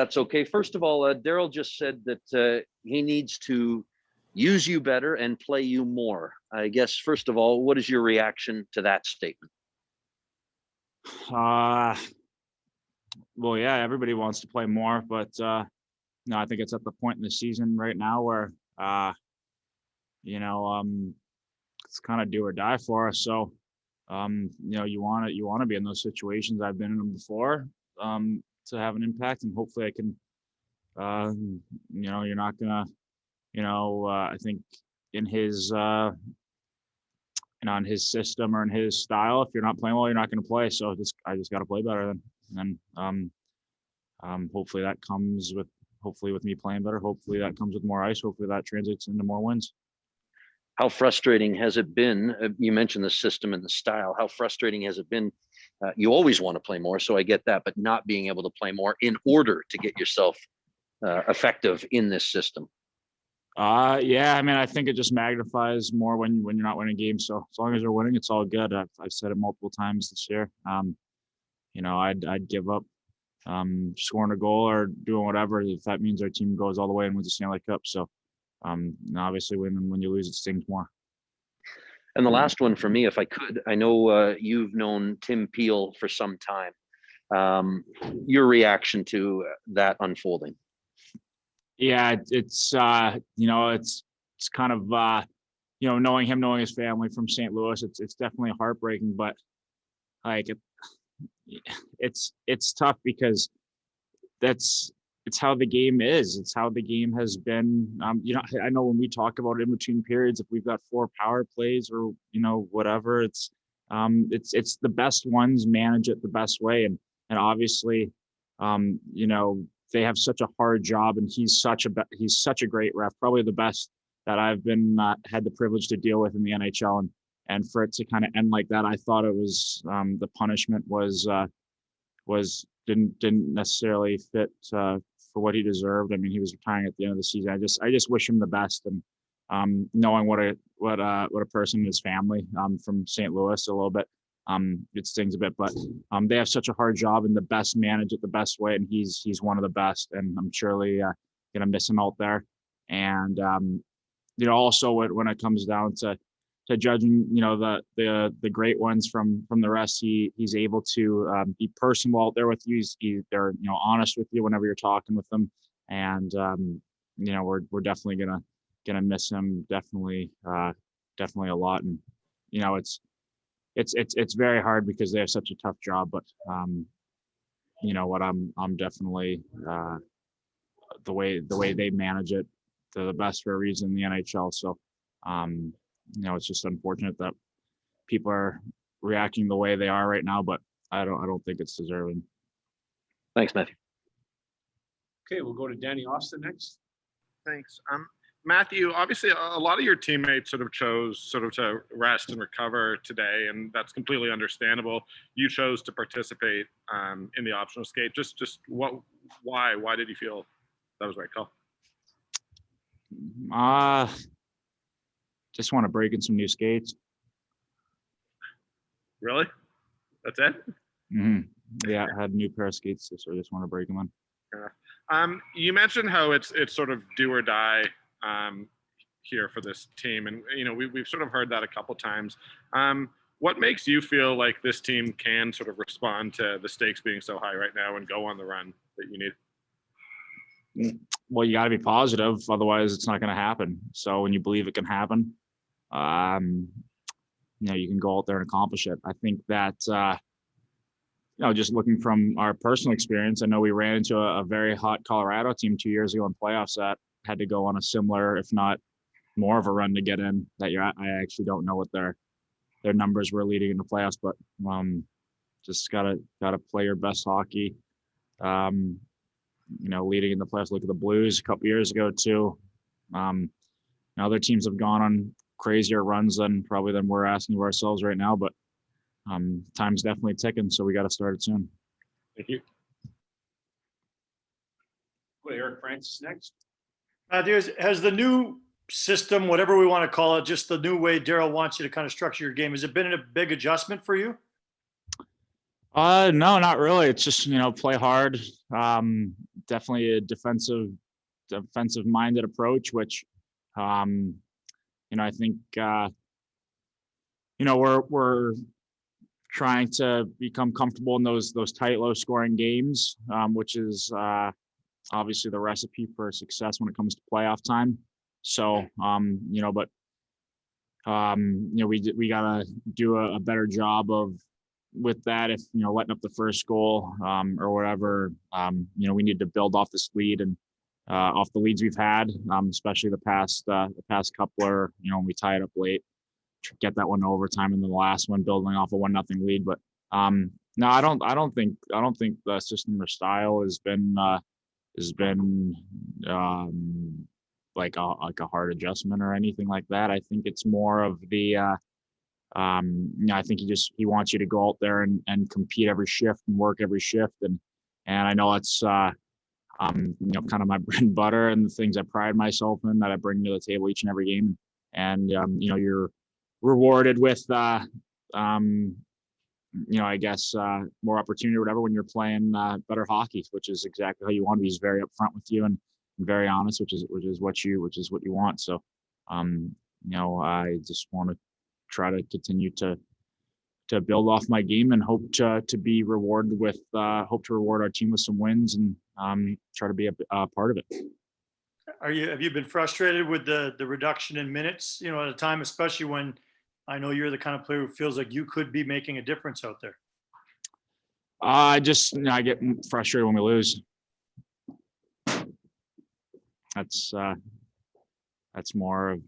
that's okay. First of all, Darryl just said that he needs to use you better and play you more. I guess, first of all, what is your reaction to that statement? Well, yeah, everybody wants to play more, but no, I think it's at the point in the season right now where it's kind of do or die for us. So you want to be in those situations. I've been in them before to have an impact, and hopefully I can. You're not gonna. I think in his in his system or in his style, if you're not playing well, you're not going to play. So I just got to play better. And hopefully that comes with me playing better. Hopefully that comes with more ice. Hopefully that translates into more wins. How frustrating has it been? You mentioned the system and the style. How frustrating has it been? You always want to play more, so I get that, but not being able to play more in order to get yourself effective in this system. Yeah, I mean, I think it just magnifies more when you're not winning games. So as long as you're winning, it's all good. I've said it multiple times this year. I'd give up scoring a goal or doing whatever if that means our team goes all the way and wins the Stanley Cup. So obviously when you lose, it stings more. And the last one for me, if I could, I know you've known Tim Peel for some time. Your reaction to that unfolding? Yeah, it's kind of knowing him, knowing his family from St. Louis, it's definitely heartbreaking, but like it's tough because it's how the game is. It's how the game has been. I know when we talk about it in between periods, if we've got 4 power plays or whatever, it's the best ones manage it the best way, and obviously, they have such a hard job, and he's such a great ref, probably the best that I've been had the privilege to deal with in the NHL, and for it to kind of end like that, I thought it was the punishment was didn't necessarily fit for what he deserved. I mean, he was retiring at the end of the season. I just wish him the best, and knowing what a person in his family from St. Louis a little bit. It stings a bit, but they have such a hard job, and the best manage it the best way, and he's one of the best, and I'm surely gonna miss him out there. And also when it comes down to judging, the great ones from the rest, he's able to be personal out there with you. They're honest with you whenever you're talking with them, and we're definitely gonna miss him definitely a lot, and it's very hard because they have such a tough job, but I'm definitely the way they manage it, they're the best for a reason in the NHL. So it's just unfortunate that people are reacting the way they are right now, but I don't think it's deserving. Thanks, Matthew. Okay, we'll go to Danny Austin next. Thanks. Matthew, obviously a lot of your teammates chose to rest and recover today, and that's completely understandable. You chose to participate in the optional skate. Why did you feel that was the right call? Just want to break in some new skates. Really? That's it? Mm-hmm. Yeah, I had a new pair of skates, so I just want to break them in. Yeah. You mentioned how it's sort of do or die here for this team, and we've sort of heard that a couple times. What makes you feel like this team can sort of respond to the stakes being so high right now and go on the run that you need? Well, you got to be positive, otherwise it's not going to happen. So when you believe it can happen, you can go out there and accomplish it. I think that just looking from our personal experience, I know we ran into a very hot Colorado team 2 years ago in playoffs that had to go on a similar, if not more of a run to get in that year. I actually don't know what their numbers were leading into playoffs, but just gotta play your best hockey. Leading in the playoffs, look at the Blues a couple years ago too. Other teams have gone on crazier runs than we're asking of ourselves right now, but time's definitely ticking, so we got to start it soon. Thank you. Go to Eric Francis next. Has the new system, whatever we want to call it, just the new way Darryl wants you to kind of structure your game, has it been a big adjustment for you? No, not really. It's just, play hard. Definitely a defensive minded approach, which, I think, we're trying to become comfortable in those tight, low scoring games, which is obviously the recipe for success when it comes to playoff time. So, but we gotta do a better job of with that. If letting up the first goal or whatever, we need to build off this lead and off the leads we've had, especially the past couple, or when we tie it up late, get that one to overtime, and then the last one building off a 1-0 lead. But no, I don't think the system or style has been like a hard adjustment or anything like that. I think it's more of the I think he wants you to go out there and compete every shift and work every shift, and I know it's kind of my bread and butter and the things I pride myself in that I bring to the table each and every game. And you're rewarded with I guess more opportunity or whatever when you're playing better hockey, which is exactly how you want to be. He's very upfront with you and very honest, which is what you want. So I just want to try to continue to build off my game and hope to be rewarded with hope to reward our team with some wins and try to be a part of it. Have you been frustrated with the reduction in minutes, at a time, especially when I know you're the kind of player who feels like you could be making a difference out there? I get frustrated when we lose. That's more of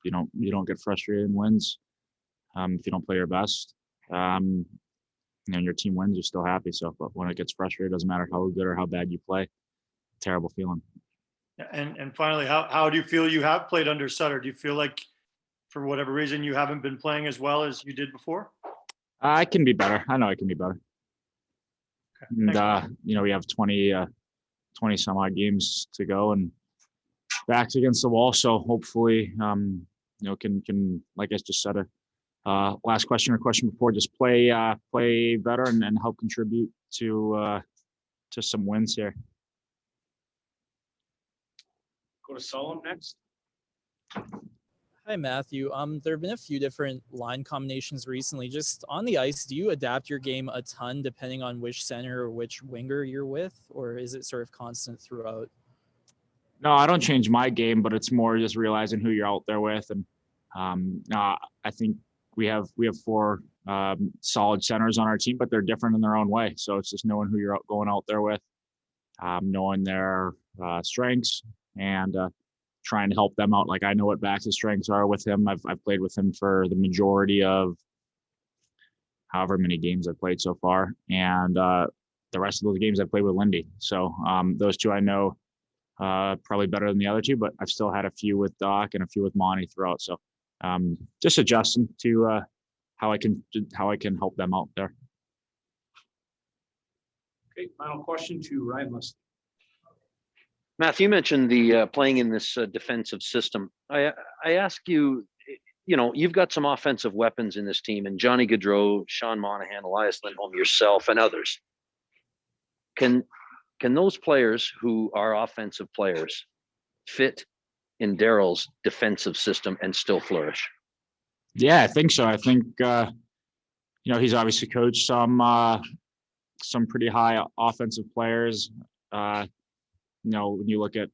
you don't get frustrated in wins. If you don't play your best, and your team wins, you're still happy. So, but when it gets frustrated, it doesn't matter how good or how bad you play. Terrible feeling. And finally, how do you feel you have played under Sutter? Do you feel like, for whatever reason, you haven't been playing as well as you did before? I can be better. I know I can be better. Okay. And we have 20 some odd games to go and backs against the wall. So hopefully, can like I just said, last question or question before, just play better and help contribute to some wins here. Go to Solom next. Hi, Matthew. There have been a few different line combinations recently. Just on the ice, do you adapt your game a ton depending on which center or which winger you're with, or is it sort of constant throughout? No, I don't change my game, but it's more just realizing who you're out there with. And I think we have 4 solid centers on our team, but they're different in their own way. So it's just knowing who you're going out there with, knowing their strengths, and trying to help them out. Like I know what Bax's strengths are with him. I've played with him for the majority of however many games I've played so far, and the rest of those games I played with Lindy. So those two I know probably better than the other two, but I've still had a few with Doc and a few with Monty throughout. So just adjusting to how I can help them out there. Okay, final question to Ryan Lustig. Matthew, you mentioned the playing in this defensive system. I ask you, you've got some offensive weapons in this team, and Johnny Gaudreau, Sean Monahan, Elias Lindholm, yourself, and others. Can those players who are offensive players fit in Darryl's defensive system and still flourish? Yeah, I think so. I think he's obviously coached some pretty high offensive players. When you look at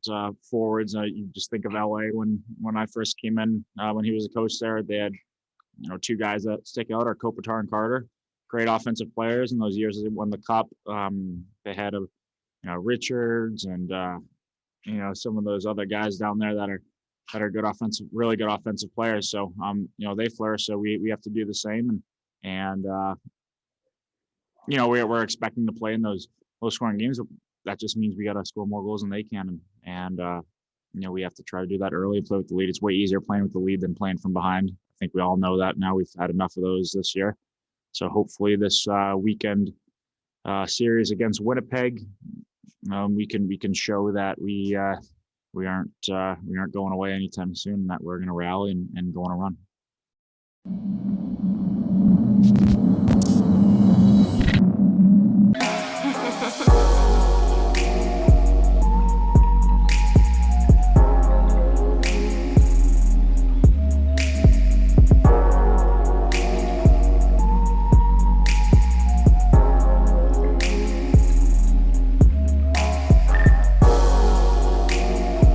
forwards, you just think of LA when I first came in, when he was a coach there, they had, 2 guys that stick out are Kopitar and Carter, great offensive players. In those years they won the cup, they had Richards and, some of those other guys down there that are really good offensive players. So, they flourish. So we have to do the same. And we're expecting to play in those low scoring games. That just means we got to score more goals than they can. And we have to try to do that early and play with the lead. It's way easier playing with the lead than playing from behind. I think we all know that now. We've had enough of those this year. So hopefully this weekend series against Winnipeg, we can show that we aren't going away anytime soon, and that we're going to rally and go on a run.